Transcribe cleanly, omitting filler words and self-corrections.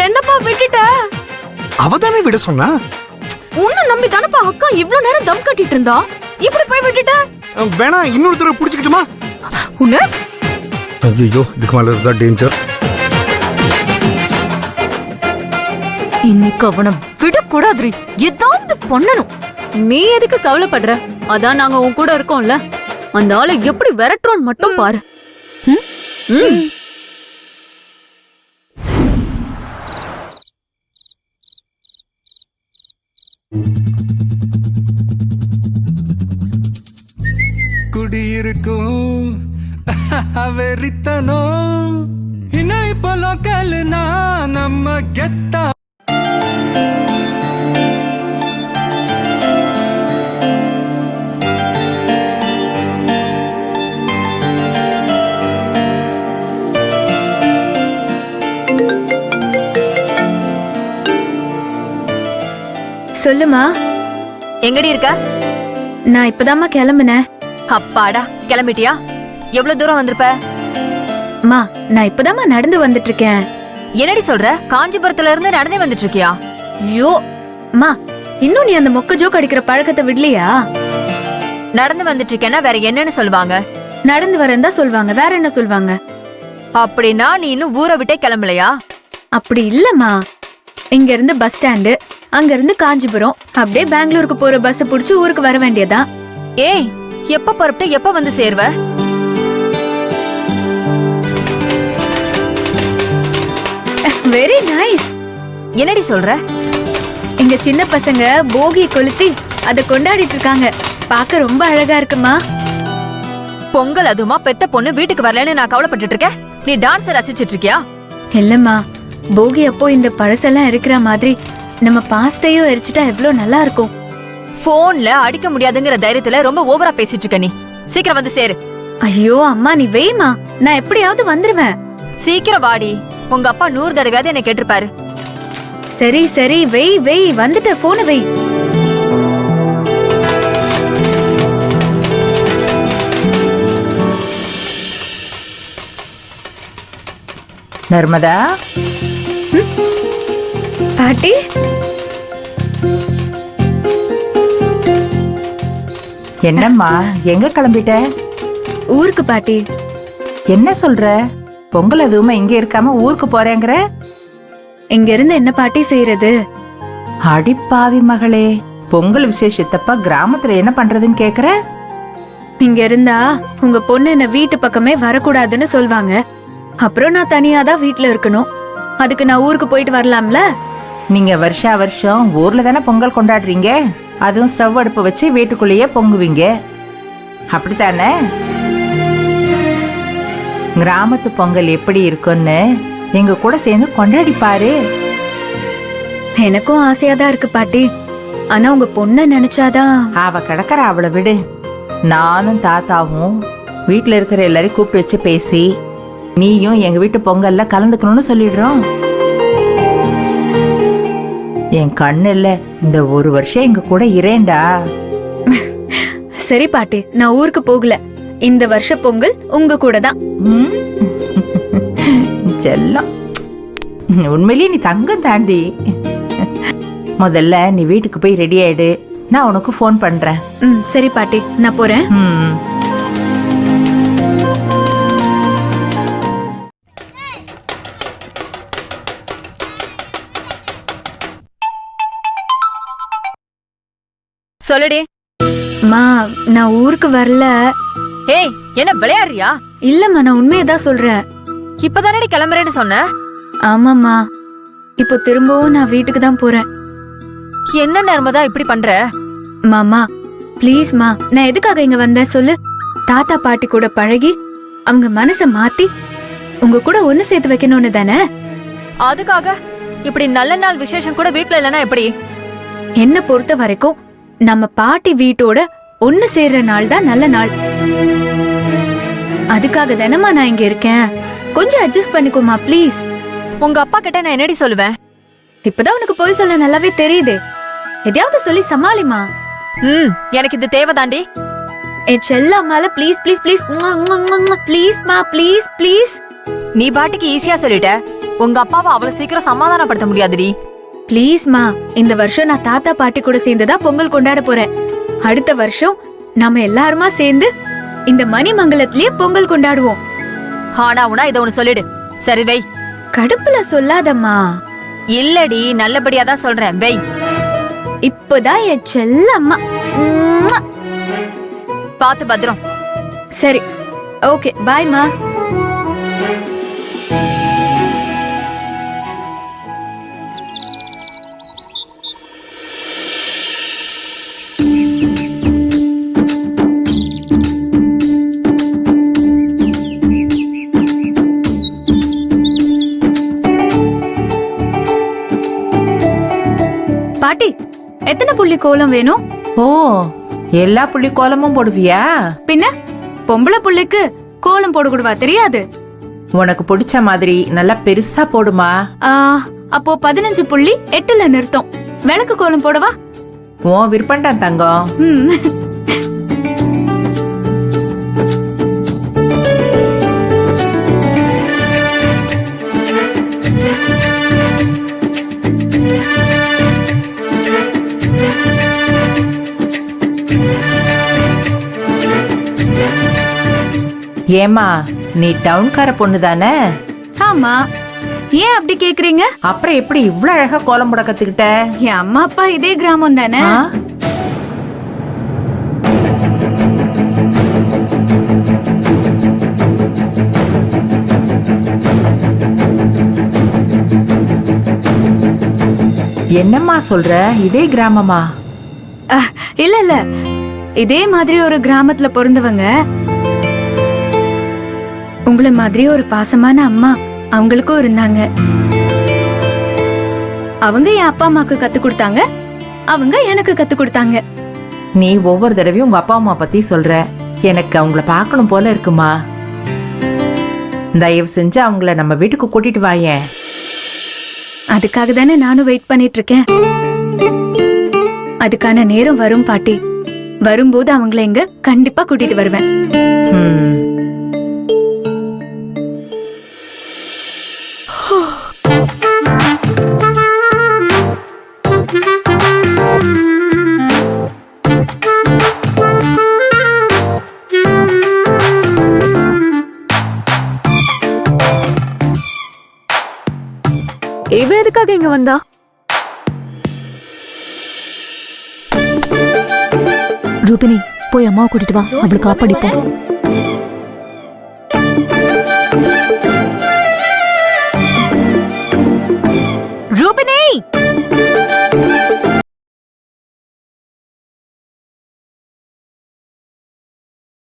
என்னப்பா விட்டுட்ட? அவதானே விட சொன்னா. உன்னை நம்பி தானப்பா அக்கா இவ்வளவு நேரம் தம் கட்டிட்டு இருந்தா. இப்படி போய் விட்டுட்ட? வேணா இன்னொரு தடவை புடிச்சுக்கிட்டுமா? உன்ன ஐயோ, இதுக்கு மேல இருந்தா டேஞ்சர். இன்னைக்கு அவனை விடக்கூடாது, ஏதாவது பண்ணணும். நீ எதுக்கு கவலைப்படுற? அதான் நாங்க உன் கூட இருக்கோம்ல. அந்த ஆளை எப்படி விரட்டுறோன்னு மட்டும் பாரு. குடியிருக்கும் வெறித்தனம் இன்னும் இப்போ லோக்கல்னா நம்ம கெத்தா. சொல்லுமா. எங்கடி இருக்க? நான் இப்பதாம்மா கிளம்புனேன். அப்பாடா, கிளம்பிட்டியா? எவ்வளவு தூரம் வந்திருப்ப? மா, நான் இப்பதாம்மா நடந்து வந்துட்டு இருக்கேன். என்னடி சொல்ற? காஞ்சிபுரத்துல இருந்து நடந்தே வந்துட்டு இருக்கியா? ஐயோ மா, இன்னும் நீ அந்த மொக்க ஜோக் அடிக்கிற பழக்கத்தை விடலையா? நடந்து வந்துட்டு இருக்கேன்னா வேற என்னன்னு சொல்லுவாங்க? நடந்து வரேன் தான் சொல்வாங்க, வேற என்ன சொல்வாங்க? அப்படின்னா நீ இன்னும் ஊரை விட்டே கிளம்பலையா? அப்படி இல்லம்மா, இங்க இருந்து பஸ் ஸ்டாண்டு, அங்க இருந்து காஞ்சிபுரம், அப்படியே பெங்களூருக்கு போற பஸ் புடிச்சு ஊருக்கு வர வேண்டியதா. ஏய், எப்ப புறப்பட்டு எப்ப வந்து சேர்வ? Very nice. என்னடி சொல்ற? எங்க சின்ன பசங்க போகி கொளுத்தி அத கொண்டாடிட்டு இருக்காங்க. பார்க்க ரொம்ப அழகா இருக்குமா. பொங்கல் அதுமா பெத்த பொண்ணு வீட்டுக்கு வரலன்னு நான் கவலைப்பட்டு இருக்கேன். நீ டான்ஸ் ரசிச்சிட்டு இருக்கியா? இல்லம்மா, போகி அப்போ இந்த பழசெல்லாம் இருக்கிற மாதிரி நம்ம பாஸ்டையும் எரிச்சுட்டா எவ்வளவு நல்லா இருக்கும். போன்ல அடிக்க முடியாதுங்கிற தைரியத்துல ரொம்ப ஓவரா பேசிட்டு இருக்க. நீ சீக்கிரம் வந்து சேரு. ஐயோ அம்மா, நீ வெய்மா, நான் எப்படியாவது வந்துருவேன். சீக்கிரம் வாடி. உங்க அப்பா 100 தடவையாவது என்ன கேட்டிருப்பாரு. சரி சரி, வெய் வெய், வந்துட்ட, போன வெய். நர்மதா. பாட்டி, என்னம்மா, எங்க கிளம்பிட்ட? ஊருக்கு பாட்டி. என்ன சொல்ற? பொங்கல் எதுவுமே இங்க இருக்காம ஊருக்கு போறேங்கிற? இங்க இருந்து என்ன பாட்டி செய்யறது? அடிப்பாவி மகளே, பொங்கல் விசேஷத்தப்ப கிராமத்துல என்ன பண்றதுன்னு கேக்குற? இங்க இருந்தா உங்க பொண்ணு என்ன வீட்டு பக்கமே வரக்கூடாதுன்னு சொல்வாங்க. அப்புறம் நான் தனியாதான் வீட்டுல இருக்கணும். அதுக்கு நான் ஊருக்கு போயிட்டு வரலாம்ல. நீங்க வருஷா வருஷம் ஊர்ல தானே பொங்கல் கொண்டாடுறீங்க. அதுவும் ஸ்டவ் அடுப்பு வச்சு வீட்டுக்குள்ளேயே பொங்குவீங்க, அப்படித்தானே? கிராமத்து பொங்கல் எப்படி இருக்குன்னு எங்க கூட சேர்ந்து கொண்டாடி பாரு. எனக்கும் ஆசையாதான் இருக்கு பாட்டி. ஆனா உங்க பொண்ண நினைச்சாதான். அவ கிடக்குற, அவளை விடு. நானும் தாத்தாவும் வீட்டுல இருக்கிற எல்லாரையும் கூப்பிட்டு வச்சு பேசி நீயும் எங்க வீட்டு பொங்கல்ல கலந்துக்கணும்னு சொல்லிடுறோம். என் கண்ணு இல்ல, இந்த ஒரு வருஷம் எங்க கூட இரேண்டா. சரி பாட்டி, நான் ஊருக்கு போகல. இந்த வருஷ பொங்கல் உங்க கூட தான். செல்லம், உண்மையிலேயே நீ தங்கம் தாண்டி. முதல்ல நீ வீட்டுக்கு போய் ரெடி ஆயிடு, நான் உனக்கு போன் பண்றேன். சரி பாட்டி, நான் போறேன். சொல்லுடி. மா, நான் ஊருக்கு வரல. ஏய், என்ன விளையாடுறியா? இல்லம்மா, நான் உண்மையதான் சொல்றேன். இப்பதானடி கிளம்புறேன்னு சொன்ன. ஆமாம்மா, இப்போ திரும்பவும் நான் வீட்டுக்கு தான் போறேன். என்ன நர்மதா இப்படி பண்ற? மாமா ப்ளீஸ் மா, நான் எதுக்காக இங்க வந்தேன் சொல்லு? தாத்தா பாட்டி கூட பழகி அவங்க மனச மாத்தி உங்க கூட ஒண்ணு சேர்த்து வைக்கணும்னு தானே. அதுக்காக இப்படி நல்ல நாள் விசேஷம் கூட வீட்ல இல்லனா எப்படி? என்ன பொறுத்த வரைக்கும் நம்ம பாட்டி வீட்டோட ஒண்ணு சேர்ற நாள் தான் நல்ல நாள். அதுக்காக தானமா நான் இங்க இருக்கேன். கொஞ்சம் அட்ஜஸ்ட் பண்ணிக்கோமா ப்ளீஸ். உங்க அப்பா கிட்ட நான் என்னடி சொல்லுவேன்? இப்பதான் உனக்கு போய் சொல்ல நல்லாவே தெரியுது. எதையாவது சொல்லி சமாளிமா. எனக்கு இது தேவைதாண்டி. என் செல்லம்மால ப்ளீஸ் ப்ளீஸ் ப்ளீஸ் ப்ளீஸ் மா ப்ளீஸ் ப்ளீஸ் நீ பாட்டுக்கு ஈஸியா சொல்லிட்ட. உங்க அப்பாவை அவ்வளவு சீக்கிரம் சமாதானப்படுத்த முடியாதுடி. ப்ளீஸ் மா, இந்த வருஷம் நான் தாத்தா பாட்டி கூட சேர்ந்துதான் பொங்கல் கொண்டாட போறேன். அடுத்த வருஷம் நாம எல்லாருமா சேர்ந்து இந்த மணிமங்கலத்திலேயே பொங்கல் கொண்டாடுவோம். ஆனா உனா இத ஒண்ணு சொல்லிடு. சரி வை. கடுப்புல சொல்லாதம்மா. இல்லடி, நல்லபடியா தான் சொல்றேன், வை. இப்பதான் என் செல்லம்மா. பாத்து பத்திரம். சரி, ஓகே, பாய் மா. பாட்டி, எத்தனை புள்ளி கோலம் வேணும்? ஓ, எல்லா புள்ளி கோலமும் போடுவியா? பின்ன பொம்பளை புள்ளைக்கு கோலம் போடக்கூடவா தெரியாது? உனக்கு பிடிச்ச மாதிரி நல்லா பெருசா போடுமா. அப்போ 15 புள்ளி 8ல நிறுத்தம். விளக்கு கோலம் போடவா? உன் விருப்பம்டா தங்கம். ஏமா, நீ டவுன்கார பொண்ணு தானே? ஆமா. ஏன் அப்படி கேக்குறீங்க? அப்புறம் எப்படி இவ்வளவு அழகா கோலம் போட கத்துக்கிட்ட? என் அம்மா அப்பா இதே கிராமம் தானே. ஆ? என்னம்மா சொல்ற? இதே கிராமமா? இல்ல இல்ல, இதே மாதிரி ஒரு கிராமத்துல பிறந்தவங்க. உங்கள மாதிரி ஒரு பாசமான அம்மா அவங்களுக்கும் இருந்தாங்க. அவங்க என் அப்பா அம்மாக்கு கத்து கொடுத்தாங்க, அவங்க எனக்கு கத்து கொடுத்தாங்க. நீ ஒவ்வொரு தடவையும் உங்க அப்பா அம்மா பத்தி சொல்ற. எனக்கு அவங்கள பார்க்கணும் போல இருக்குமா. தயவு செஞ்சு அவங்கள நம்ம வீட்டுக்கு கூட்டிட்டு வாயேன். அதுக்காக தானே நானும் வெயிட் பண்ணிட்டு இருக்கேன். அதுக்கான நேரம் வரும் பாட்டி. வரும்போது அவங்கள இங்க கண்டிப்பா கூட்டிட்டு வருவேன். இவ எதுக்காக இங்க வந்தா? ரூபினி, போய் அம்மாவை கூட்டிட்டு வா, அவளுக்கு காப்படிப்போம்.